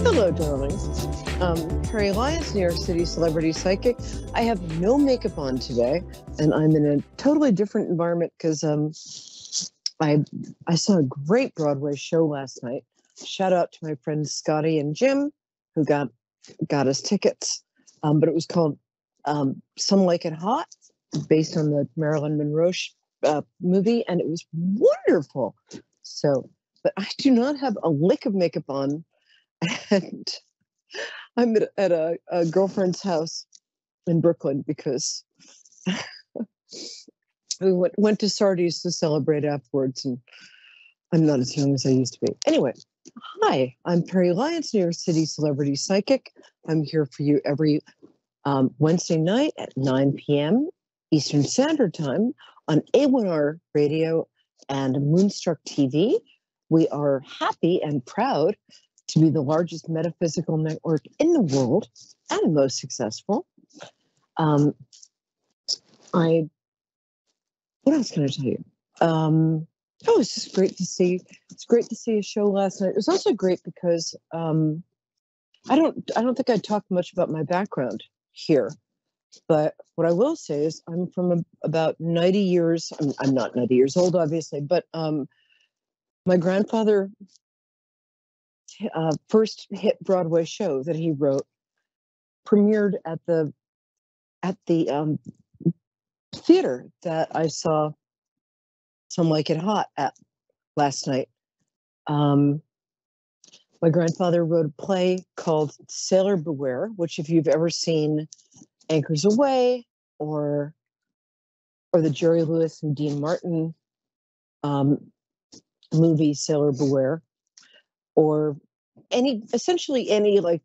Hello, darlings. Peri, Lyons, New York City celebrity psychic. I have no makeup on today, and I'm in a totally different environment because I saw a great Broadway show last night. Shout out to my friends Scotty and Jim, who got us tickets. But it was called Some Like It Hot, based on the Marilyn Monroe movie, and it was wonderful. So, but I do not have a lick of makeup on. And I'm at a girlfriend's house in Brooklyn because we went to Sardi's to celebrate afterwards, and I'm not as young as I used to be. Anyway, hi, I'm Peri Lyons, New York City celebrity psychic. I'm here for you every Wednesday night at 9 p.m. Eastern Standard Time on A1R Radio and Moonstruck TV. We are happy and proud to be the largest metaphysical network in the world and the most successful. What else can I tell you? It's just great to see. It's great to see a show last night. It was also great because I don't think I talked much about my background here, but what I will say is I'm from about 90 years. I'm not 90 years old, obviously, but my grandfather. First hit Broadway show that he wrote premiered at the theater that I saw Some Like It Hot at last night. My grandfather wrote a play called Sailor Beware, which if you've ever seen Anchors Aweigh or the Jerry Lewis and Dean Martin movie Sailor Beware, or essentially any like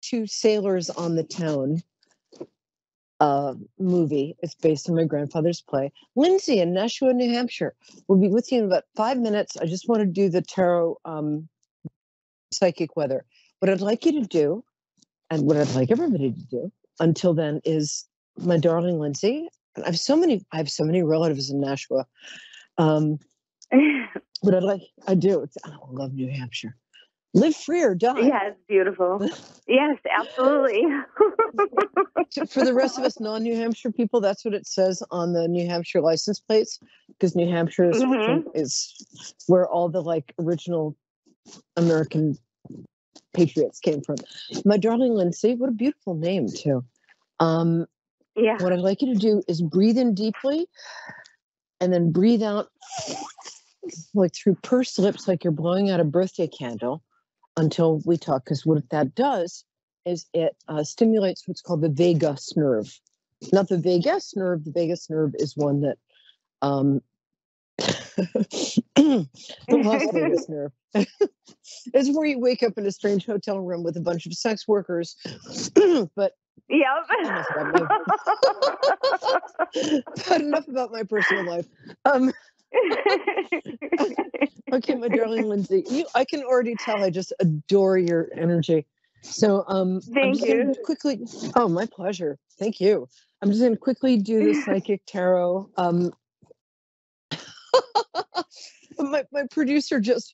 two sailors on the town movie. It's based on my grandfather's play. Lindsay in Nashua, New Hampshire will be with you in about 5 minutes. I just want to do the tarot psychic weather. What I'd like you to do, and what I'd like everybody to do until then, is my darling Lindsay. I have so many relatives in Nashua. What I do. I love New Hampshire. Live free or die. Yes, beautiful. Yes, absolutely. For the rest of us non-New Hampshire people, that's what it says on the New Hampshire license plates, because New Hampshire is where all the original American patriots came from. My darling Lindsay, what a beautiful name too. Yeah. What I'd like you to do is breathe in deeply and then breathe out through pursed lips, like you're blowing out a birthday candle, until we talk, because what that does is it stimulates what's called the vagus nerve. Not the vagus nerve. The vagus nerve is one that the Las Vegas nerve. It's where you wake up in a strange hotel room with a bunch of sex workers. But yep. But enough about my personal life. Okay, my darling Lindsay, I can already tell I just adore your energy. So Thank you. Quickly, oh, my pleasure. Thank you. I'm just going to quickly do the psychic tarot. My producer just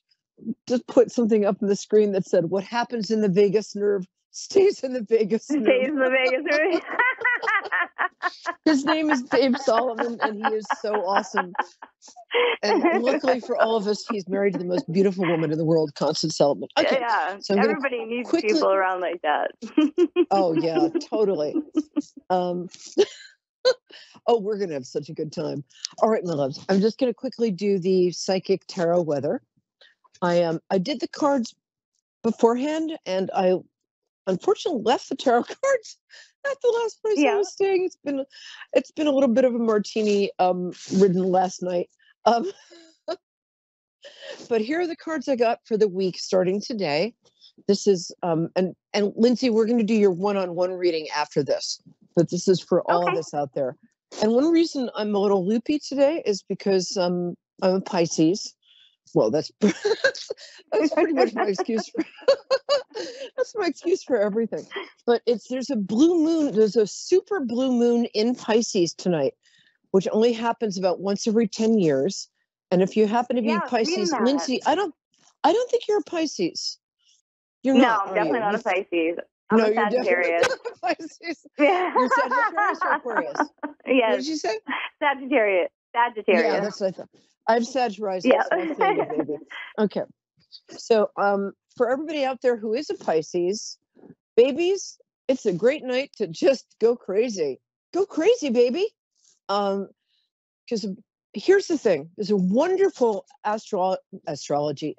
put something up on the screen that said, "What happens in the vagus nerve stays in the vagus nerve." Stays in the vagus nerve. His name is Dave Solomon, and he is so awesome. And luckily for all of us, he's married to the most beautiful woman in the world, Constance Solomon. Okay, yeah, so everybody needs people around like that. Oh, yeah, totally. We're going to have such a good time. All right, my loves, I'm just going to quickly do the psychic tarot weather. I did the cards beforehand, and I unfortunately left the tarot cards at the last place I was staying. It's been a little bit of a martini ridden last night. But here are the cards I got for the week starting today. This is and Lindsay, we're going to do your one-on-one reading after this, but this is for all of us out there. And one reason I'm a little loopy today is because I'm a Pisces. Well, that's pretty much my excuse for that's my excuse for everything. But there's a blue moon, there's a super blue moon in Pisces tonight, which only happens about once every 10 years. And if you happen to be Pisces, Lindsay, I don't think you're a Pisces. You're No, not, I'm are definitely you? not a Pisces. I'm No, a you're definitely Sagittarius. not a Pisces. Yeah. You're Sagittarius or Aquarius? What Yes, did you say? Sagittarius. Yeah, Sagittarius. that's what I thought. I have Sag rising, Yeah. so I feel you, baby. Okay. So, for everybody out there who is a Pisces, babies, it's a great night to just go crazy. Go crazy, baby. Because here's the thing: there's a wonderful astrology.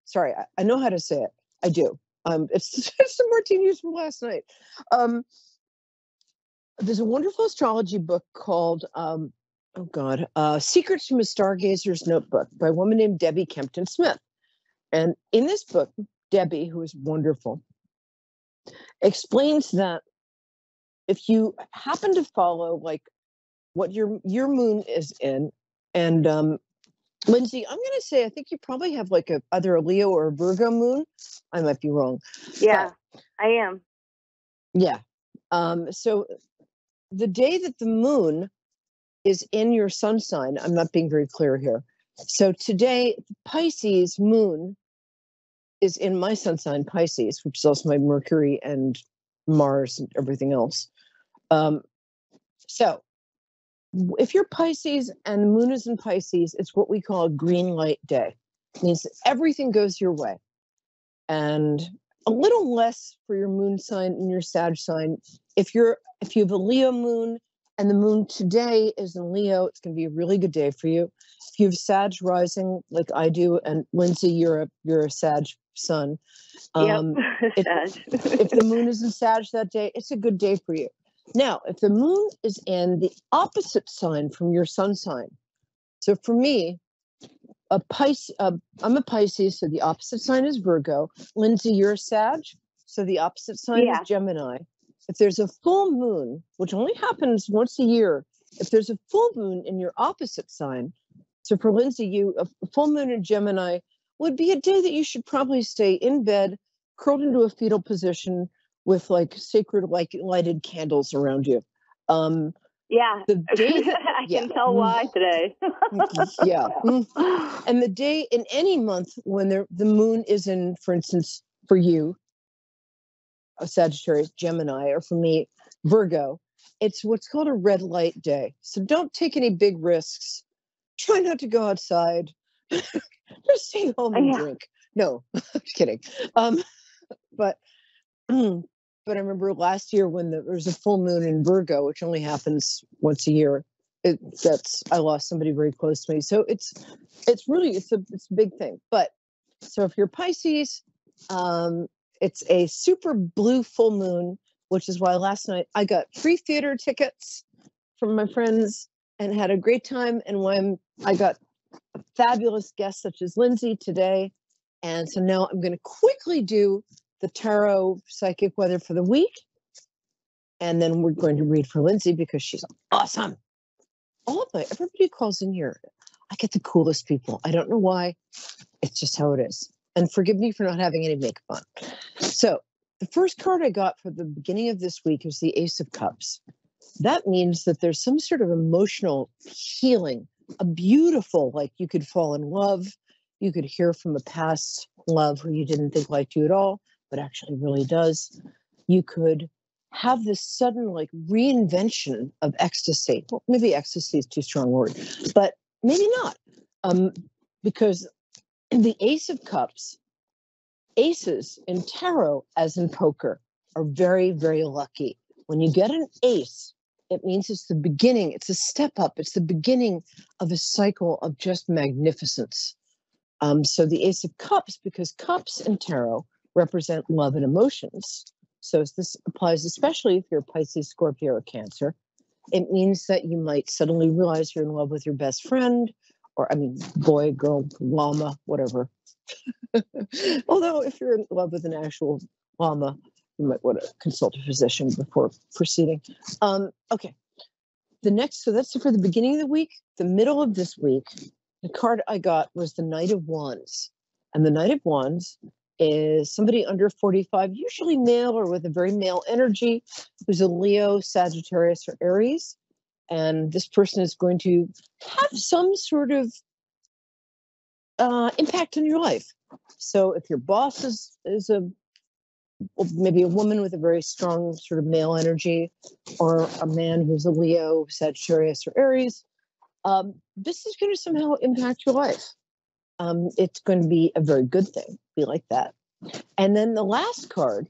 Sorry, I know how to say it. I do. It's the martinis from last night. There's a wonderful astrology book called Secrets from a Stargazer's Notebook by a woman named Debbie Kempton Smith. And in this book, Debbie, who is wonderful, explains that if you happen to follow like what your moon is in, and Lindsay, I'm going to say I think you probably have like either a Leo or a Virgo moon. I might be wrong. Yeah, I am. Yeah. So the day that the moon is in your sun sign, I'm not being very clear here. So today, Pisces moon is in my sun sign, Pisces, which is also my Mercury and Mars and everything else. So if you're Pisces and the moon is in Pisces, it's what we call a green light day. It means that everything goes your way. And a little less for your moon sign and your Sag sign. If you have a Leo moon and the moon today is in Leo, it's going to be a really good day for you. If you have Sag rising like I do, and Lindsay, you're a Sag sun. Yep. If the moon is in Sag that day, it's a good day for you. Now, if the moon is in the opposite sign from your sun sign, so for me, I'm a Pisces, so the opposite sign is Virgo. Lindsay, you're a Sag, so the opposite sign is Gemini. If there's a full moon, which only happens once a year, if there's a full moon in your opposite sign, so for Lindsay, a full moon in Gemini would be a day that you should probably stay in bed, curled into a fetal position with like sacred lighted candles around you. Yeah, the day that, I can tell why today. Yeah. And the day in any month when the moon is in, for instance, for you, a Sagittarius, Gemini, or for me, Virgo, it's what's called a red light day. So don't take any big risks. Try not to go outside. Just stay home and drink. No, I'm kidding. But I remember last year when there was a full moon in Virgo, which only happens once a year. I lost somebody very close to me. So it's a big thing. But so if you're Pisces, it's a super blue full moon, which is why last night I got free theater tickets from my friends and had a great time. And when I got fabulous guests such as Lindsay today. And so now I'm going to quickly do the tarot psychic weather for the week. And then we're going to read for Lindsay because she's awesome. Everybody calls in here. I get the coolest people. I don't know why. It's just how it is. And forgive me for not having any makeup on. So the first card I got for the beginning of this week is the Ace of Cups. That means that there's some sort of emotional healing, a beautiful, like you could fall in love. You could hear from a past love who you didn't think liked you at all, but actually really does. You could have this sudden like reinvention of ecstasy. Well, maybe ecstasy is too strong a word, but maybe not. Because in the Ace of Cups, aces in tarot, as in poker, are very, very lucky. When you get an ace, it means it's the beginning. It's a step up. It's the beginning of a cycle of just magnificence. So the Ace of Cups, because cups in tarot represent love and emotions. So this applies especially if you're Pisces, Scorpio, or Cancer. It means that you might suddenly realize you're in love with your best friend, or boy, girl, llama, whatever. Although if you're in love with an actual llama, you might want to consult a physician before proceeding. Okay. So that's for the beginning of the week. The middle of this week, the card I got was the Knight of Wands. And the Knight of Wands is somebody under 45, usually male or with a very male energy, who's a Leo, Sagittarius, or Aries. And this person is going to have some sort of impact on your life. So if your boss is maybe a woman with a very strong sort of male energy, or a man who's a Leo, Sagittarius, or Aries, this is going to somehow impact your life. It's going to be a very good thing. Be like that. And then the last card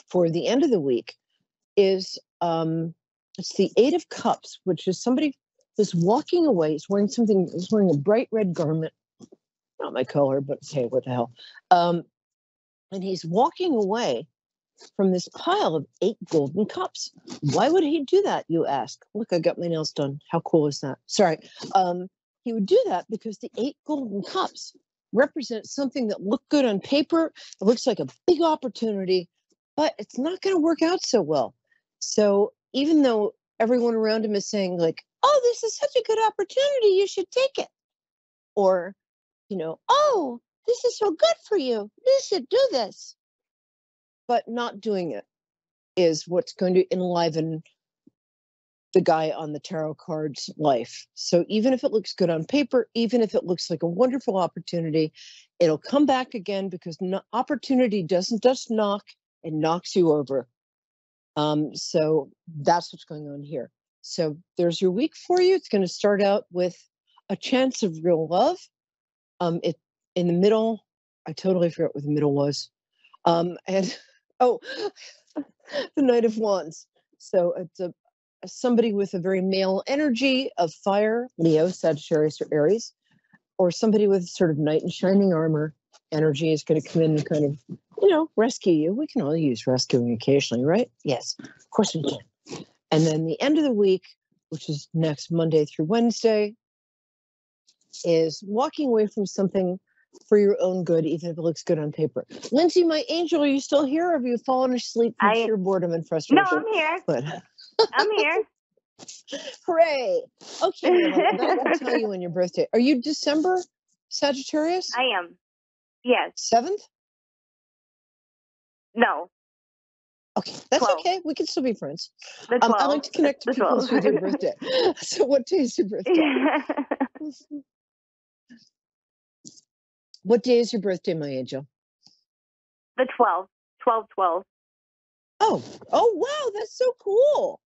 for the end of the week is it's the Eight of Cups, which is somebody who's walking away. He's wearing something. He's wearing a bright red garment. Not my color, but hey, what the hell? And he's walking away from this pile of 8 golden cups. Why would he do that, you ask? Look, I got my nails done. How cool is that? Sorry. He would do that because the 8 golden cups represent something that looked good on paper. It looks like a big opportunity, but it's not going to work out so well. So even though everyone around him is saying like, oh, this is such a good opportunity, you should take it. Or, oh, this is so good for you, you should do this. But not doing it is what's going to enliven the guy on the tarot card's life. So even if it looks good on paper, even if it looks like a wonderful opportunity, it'll come back again because opportunity doesn't just knock, it knocks you over. So that's what's going on here. So there's your week for you. It's going to start out with a chance of real love. It in the middle, I totally forgot what the middle was. And the Knight of Wands. So it's somebody with a very male energy of fire, Leo, Sagittarius, or Aries, or somebody with sort of knight in shining armor energy is going to come in and kind of, rescue you. We can all use rescuing occasionally, right? Yes, of course we can. And then the end of the week, which is next Monday through Wednesday, is walking away from something for your own good, even if it looks good on paper. Lindsay, my angel, are you still here, or have you fallen asleep from sheer boredom and frustration? No, I'm here. But I'm here. Hooray. Okay, Mila, that will tell you when your birthday. Are you December Sagittarius? I am. Yes. 7th? No. Okay, that's 12. okay. We can still be friends. The 12. I like to connect to people with your birthday. So what day is your birthday? What day is your birthday, my angel? The 12th. 12/12. Oh, wow, that's so cool.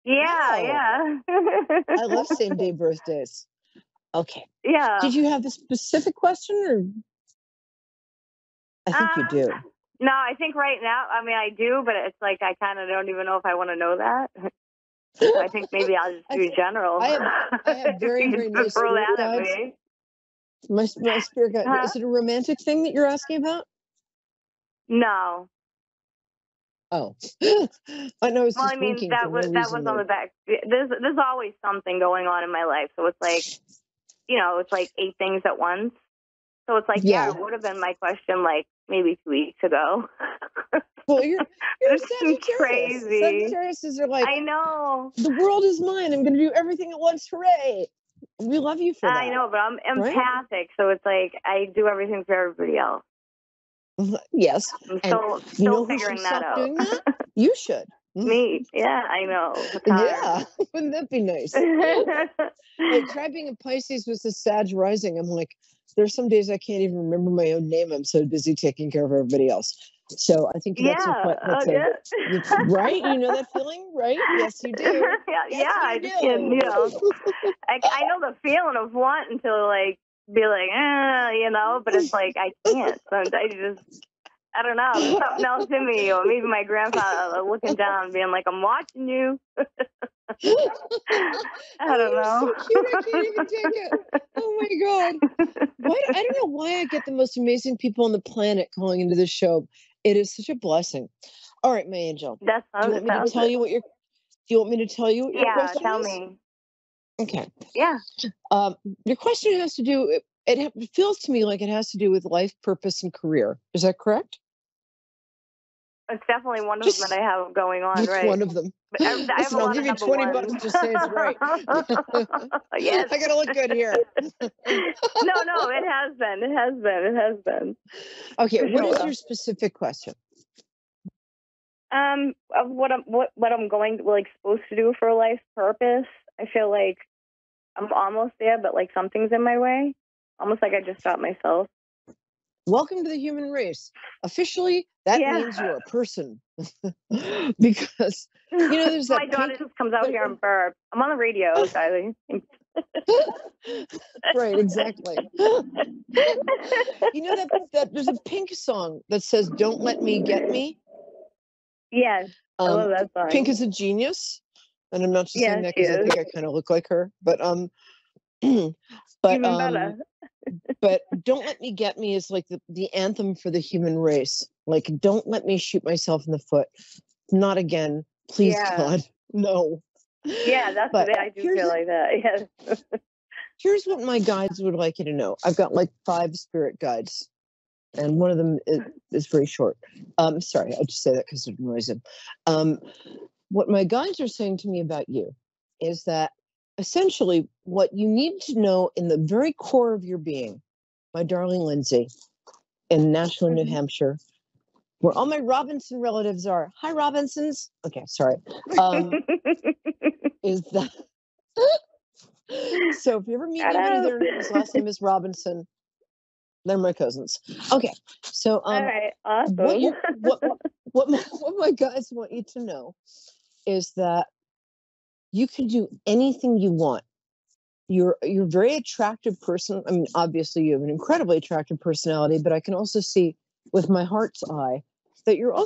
Yeah, Wow. yeah. I love same day birthdays. Okay. Yeah. Did you have a specific question, or? I think you do. No, I think right now, I do, but it's like I kind of don't even know if I want to know that. So I think maybe I'll just do general. I have very, very nice spirit guides. My spirit guide. Is it a romantic thing that you're asking about? No. Oh, I know. It's just winking that for no was reason, on the back. There's always something going on in my life, so it's like, it's like 8 things at once. So it's like, yeah, it would have been my question like maybe 2 weeks ago. Well, you're Sagittarius. Crazy. Sagittariuses are like, I know. The world is mine. I'm going to do everything at once. Hooray! We love you for that. I know, but I'm empathic, so it's like I do everything for everybody else. Yes. I'm still figuring that out. Doing that? You should. Me, yeah, I know. Yeah, wouldn't that be nice? Hey, try being a Pisces with a Sag rising. I'm like, there's some days I can't even remember my own name. I'm so busy taking care of everybody else. So I think that's right. You know that feeling, right? Yes, you do. I just can't. I know the feeling of wanting to like be like, but it's like I can't. So I don't know. There's something else in me, or maybe my grandfather looking down, being like, "I'm watching you." I don't know. So cute. I can't even take it. Oh my God. I don't know why I get the most amazing people on the planet calling into this show. It is such a blessing. All right, my angel. Do you want me to tell you what your question is? Tell me. Okay. Yeah. Your question has to do. It feels to me like it has to do with life, purpose, and career. Is that correct? It's definitely one of them that I have going on, right? One of them. Listen, I'll give you $20 to say it's right. Yes. I gotta look good here. No, it has been. Okay, what is your specific question? Of what I'm supposed to do for life's purpose. I feel like I'm almost there, but like something's in my way. Almost like I just stopped myself. welcome to the human race. Officially, that means you're a person. Because, there's that my daughter just comes out here and burps. I'm on the radio, Kylie. Right, exactly. That there's a Pink song that says "Don't Let Me Get Me." Yes, I love that song. Pink is a genius, and I'm not just saying that because I think I kind of look like her, but even better. But "Don't Let Me Get Me" is like the anthem for the human race. Like, don't let me shoot myself in the foot. Not again, please, God, no. Yeah, that's what I do feel like that. Yes. Here's what my guides would like you to know. I've got like 5 spirit guides, and one of them is very short. Sorry, I just say that because it annoys him. What my guides are saying to me about you is that essentially what you need to know in the very core of your being, my darling Lindsay, in Nashua, New Hampshire, where all my Robinson relatives are. Hi, Robinsons. Okay, sorry. Is that... So if you ever meet anybody there whose last name is Robinson, they're my cousins. Okay, so all right, awesome. What my guys want you to know is that you can do anything you want. You're a very attractive person. I mean, obviously, you have an incredibly attractive personality, but I can also see with my heart's eye that you're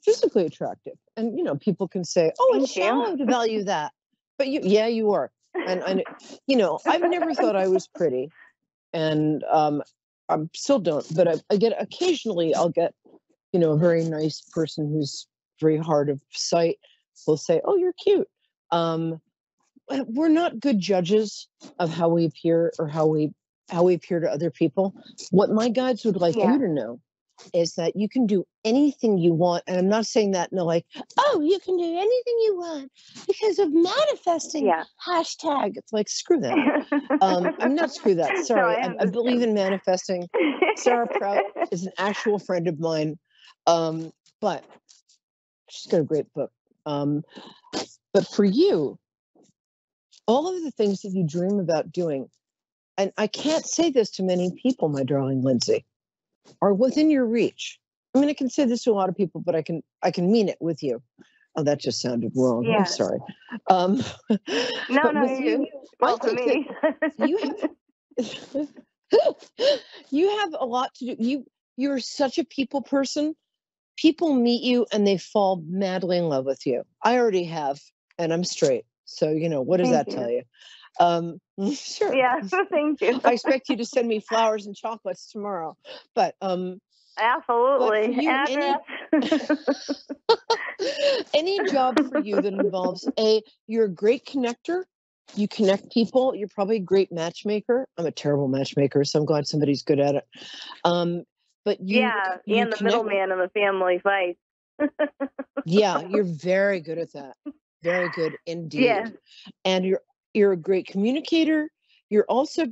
physically attractive. And people can say, "Oh, it's shallow to value that," but you are. And I've never thought I was pretty, and I still don't. But I get occasionally, I'll get a very nice person who's very hard of sight will say, "Oh, you're cute." We're not good judges of how we appear or how we appear to other people. What my guides would like you to know is that you can do anything you want. And I'm not saying that in like, "Oh, you can do anything you want because of manifesting." Hashtag. It's like, screw that. I'm not screw that. Sorry. No, I believe in manifesting. Sarah Prout is an actual friend of mine. But she's got a great book. But for you, all of the things that you dream about doing, and I can't say this to many people, my darling Lindsay, are within your reach. I mean, I can say this to a lot of people, but I can mean it with you. Oh, that just sounded wrong. Yeah. I'm sorry. No, you. Well, for me, you have a lot to do. You're such a people person. People meet you and they fall madly in love with you. I already have, and I'm straight. So, what does that tell you? Sure. Yeah, thank you. I expect you to send me flowers and chocolates tomorrow. But absolutely. Any job for you that involves you're a great connector. You connect people. You're probably a great matchmaker. I'm a terrible matchmaker, so I'm glad somebody's good at it. But you and the middleman in the family fight. Yeah, you're very good at that. Very good indeed. Yeah. And you're a great communicator. You're also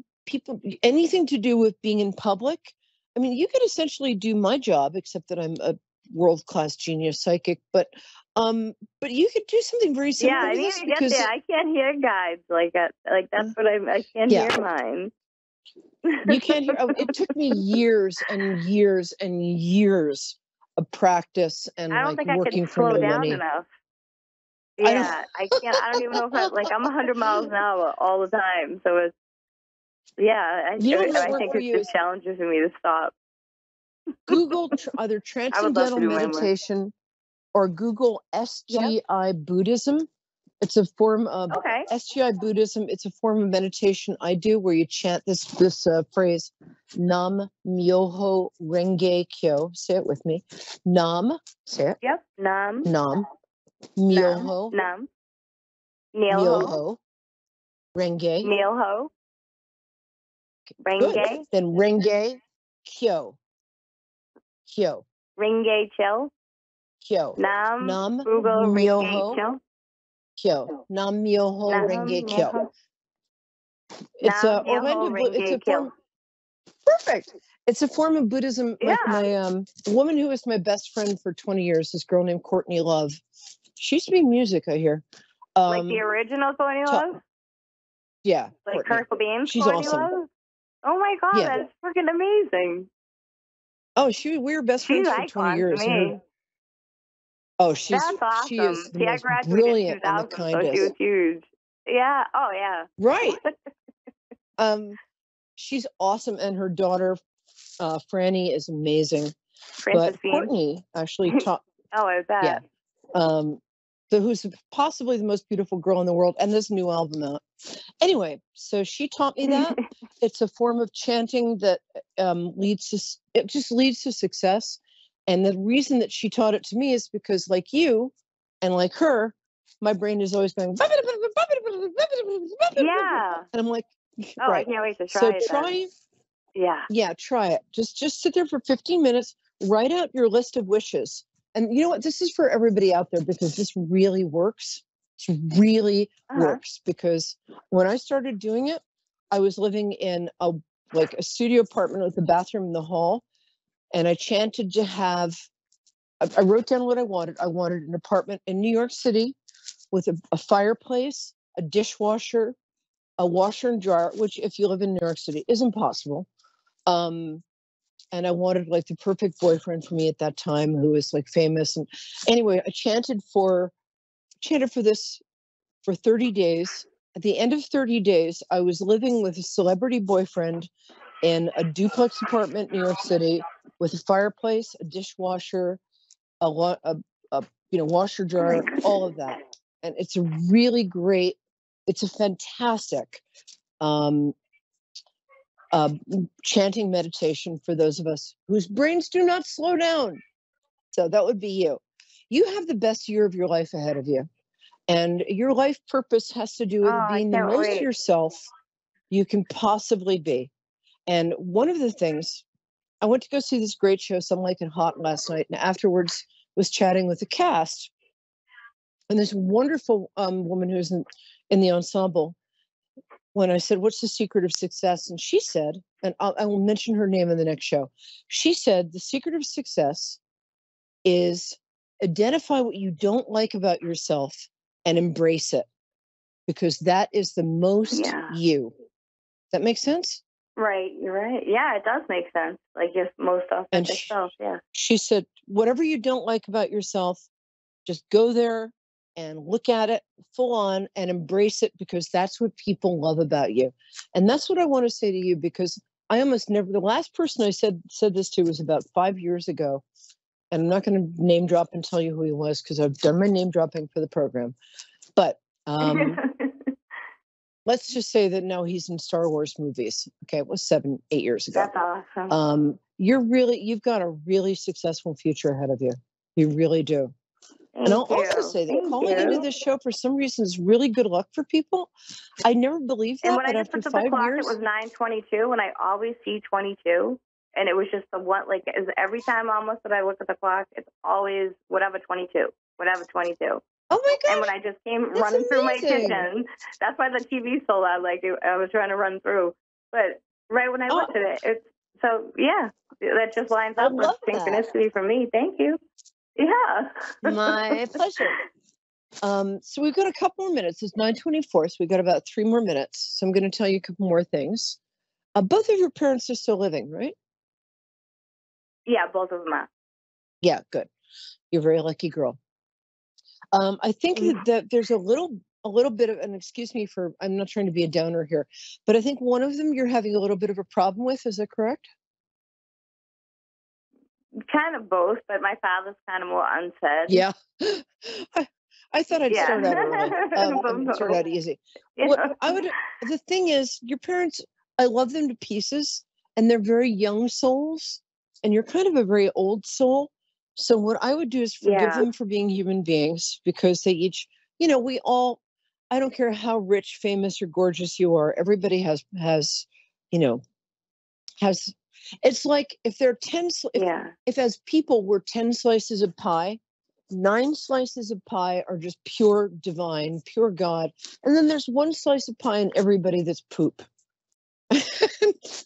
anything to do with being in public. I mean, you could essentially do my job, except that I'm a world-class genius psychic, but you could do something very similar. Yeah, I need to get there. I can't hear guides like that. Like that's what I can't hear mine. You can't hear. It took me years and years and years of practice and I don't think working I could for slow no down money. enough. Yeah, I can't. I don't even know if I'm 100 miles an hour all the time. So it's I think it's just challenging for me to stop. Google either Transcendental Meditation or Google SGI Buddhism. It's a form of SGI Buddhism. It's a form of meditation I do where you chant this phrase, Nam Myoho Renge Kyo. Say it with me. Nam. Say it. Yep. Nam. Nam. Myoho. Nam. Myoho. Renge. Myoho. Renge. Good. Then Renge Kyo. Kyo. Renge Kyo. Kyo. Nam. Myoho. Kyo. Nam Myoho Renge Kyo. It's a form. Perfect. It's a form of Buddhism. Yeah. My woman who was my best friend for 20 years, this girl named Courtney Love. She used to be in music, I hear. Like the original Courtney Love? Yeah. Like Kurt Cobain's She's Courtney awesome. Love? Oh my God, that's freaking amazing. Oh, we were best She's friends an for 20 icon to years. me. She That's is awesome. the See, I most graduated in brilliant and the 2000, so she was kindest. huge. Yeah. Oh, yeah. Right. She's awesome, and her daughter, Franny, is amazing. Princess But Bean. Courtney actually taught. Oh, I bet. Yeah. Who's possibly the most beautiful girl in the world, and this new album out. Anyway, so she taught me that. It's a form of chanting that leads to success. And the reason that she taught it to me is because, like you and like her, my brain is always going. Yeah. And I'm like, Oh, right. I can't wait to try So it. try. Yeah. Yeah, try it. Just sit there for 15 minutes, write out your list of wishes. And you know what? This is for everybody out there because this really works. It really works because when I started doing it, I was living in a studio apartment with a bathroom in the hall. And I chanted to have, I wrote down what I wanted. I wanted an apartment in New York City with a fireplace, a dishwasher, a washer and dryer, which if you live in New York City is impossible. And I wanted like the perfect boyfriend for me at that time who was like famous. And anyway, I chanted for this for 30 days. At the end of 30 days, I was living with a celebrity boyfriend in a duplex apartment in New York City with a fireplace, a dishwasher, a washer dryer, all of that. And it's a really great, it's a fantastic chanting meditation for those of us whose brains do not slow down. So that would be you. You have the best year of your life ahead of you. And your life purpose has to do with being the most yourself you can possibly be. And one of the things, I went to go see this great show, Some Like It Hot, last night, and afterwards was chatting with the cast. And this wonderful woman who's in the ensemble, when I said, what's the secret of success? And she said, and I will mention her name in the next show. She said, the secret of success is identify what you don't like about yourself and embrace it, because that is the most you. That makes sense? Right. You're right. Yeah, it does make sense. Like your most authentic self. Yeah. She said, whatever you don't like about yourself, just go there and look at it full on and embrace it, because that's what people love about you. And that's what I want to say to you, because I almost never, the last person I said this to was about 5 years ago. And I'm not going to name drop and tell you who he was because I've done my name dropping for the program. But let's just say that now he's in Star Wars movies. Okay, it was 7-8 years ago. That's awesome. You've got a really successful future ahead of you. You really do. And I'll also say that calling into this show for some reason is really good luck for people. I never believed that, and when but I just after looked at the 5 clock, years, it was 9:22, and I always see 22. And it was just the one, like, every time almost that I look at the clock, it's always whatever 22. Oh my God. And when I just came running through my kitchen, that's why the TV's so loud, like I was trying to run through. But right when I looked at it, that just lines up with synchronicity for me. Thank you. Yeah. My pleasure. So we've got a couple more minutes. It's 9:24, so we've got about 3 more minutes. So I'm going to tell you a couple more things. Both of your parents are still living, right? Yeah, both of them are. Yeah, good. You're a very lucky girl. I think that there's a little bit of, and excuse me for, I'm not trying to be a downer here, but I think one of them you're having a little bit of a problem with. Is that correct? Kind of both, but my father's kind of more unsaid. Yeah. I thought I'd start out early. Start out easy. Yeah. The thing is, your parents, I love them to pieces, and they're very young souls, and you're kind of a very old soul. So what I would do is forgive them for being human beings, because they each, we all, I don't care how rich, famous, or gorgeous you are, everybody has, it's like if there are 10, if as people we're 10 slices of pie, 9 slices of pie are just pure divine, pure God. And then there's 1 slice of pie in everybody that's poop.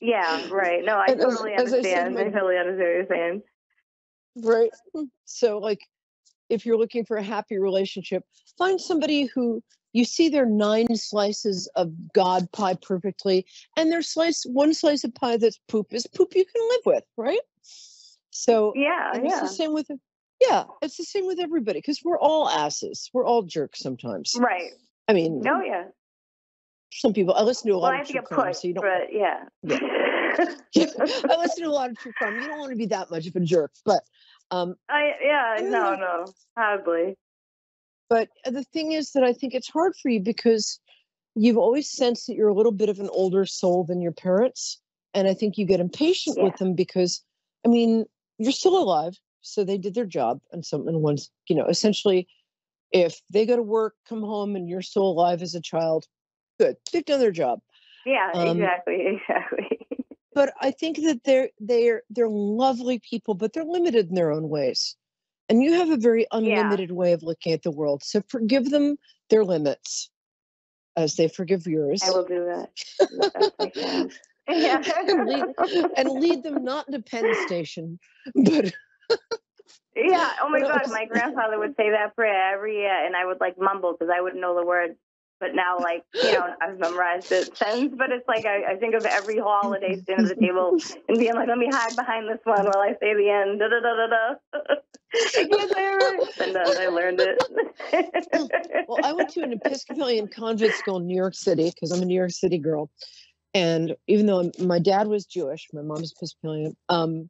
Yeah, right. No, I totally understand. I totally understand what you're saying. Right. So, like, if you're looking for a happy relationship, find somebody who you see their 9 slices of God pie perfectly, and their 1 slice of pie that's poop is poop you can live with, right? So Yeah, and it's the same with it's the same with everybody because we're all asses. We're all jerks sometimes. Right. I mean, Oh, yeah. some people. I listen to a lot I of have to true get crime, pushed, so you don't. but yeah. I listen to a lot of true crime. You don't want to be that much of a jerk, but No, probably. But the thing is that I think it's hard for you because you've always sensed that you're a little bit of an older soul than your parents, and I think you get impatient with them because, I mean, you're still alive, so they did their job, and one's, essentially, if they go to work, come home, and you're still alive as a child, good, they've done their job. Yeah, exactly. But I think that they're lovely people, but they're limited in their own ways. And you have a very unlimited way of looking at the world. So forgive them their limits as they forgive yours. I will do that. The best I can. Yeah. and lead them not to Penn Station, but yeah. Oh my God, my grandfather would say that prayer every year, and I would like mumble because I wouldn't know the words. But now, like, I've memorized the sentence. But it's like I think of every holiday sitting at the table and being like, let me hide behind this one while I say the end. Da da da da da. I can't say it right. And then I learned it. Well, I went to an Episcopalian convent school in New York City because I'm a New York City girl. And even though my dad was Jewish, my mom's Episcopalian, and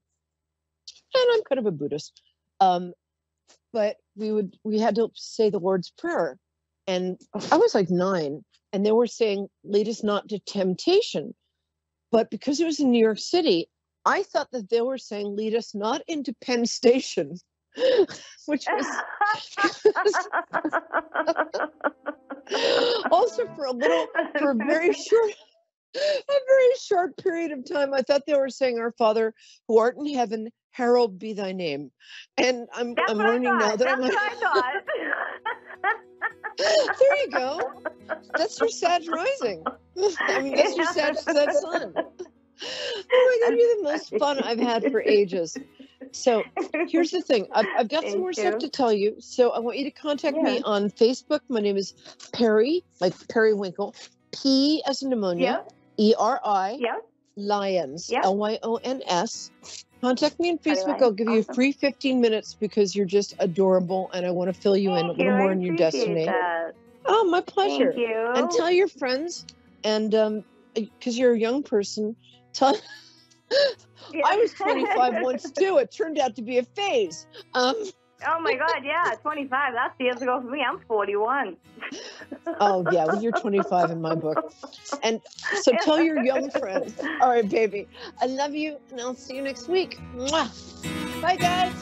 I'm kind of a Buddhist, but we had to say the Lord's Prayer. And I was like 9, and they were saying, lead us not to temptation. But because it was in New York City, I thought that they were saying, lead us not into Penn Station, which was also for a very short period of time. I thought they were saying, our Father who art in heaven, hallowed be thy name. And I'm learning now that That's what I thought. There you go. That's your Sag rising. I mean, that's your Sag sun. Oh my God, you're the most fun I've had for ages. So here's the thing. I've got some more stuff to tell you. So I want you to contact me on Facebook. My name is Peri, like Periwinkle. P as in pneumonia. E-R-I. Lyons. Lyons. Contact me on Facebook. I'll give you a free 15 minutes because you're just adorable and I want to fill you in a little more in your destiny. That. Oh, my pleasure. Thank you. And tell your friends, and because you're a young person, tell. I was 25 once too. It turned out to be a phase. Oh my God, yeah, 25. That's years ago for me. I'm 41. Oh yeah, well, you're 25 in my book. And so tell your young friends. All right, baby. I love you, and I'll see you next week. Mwah. Bye, guys.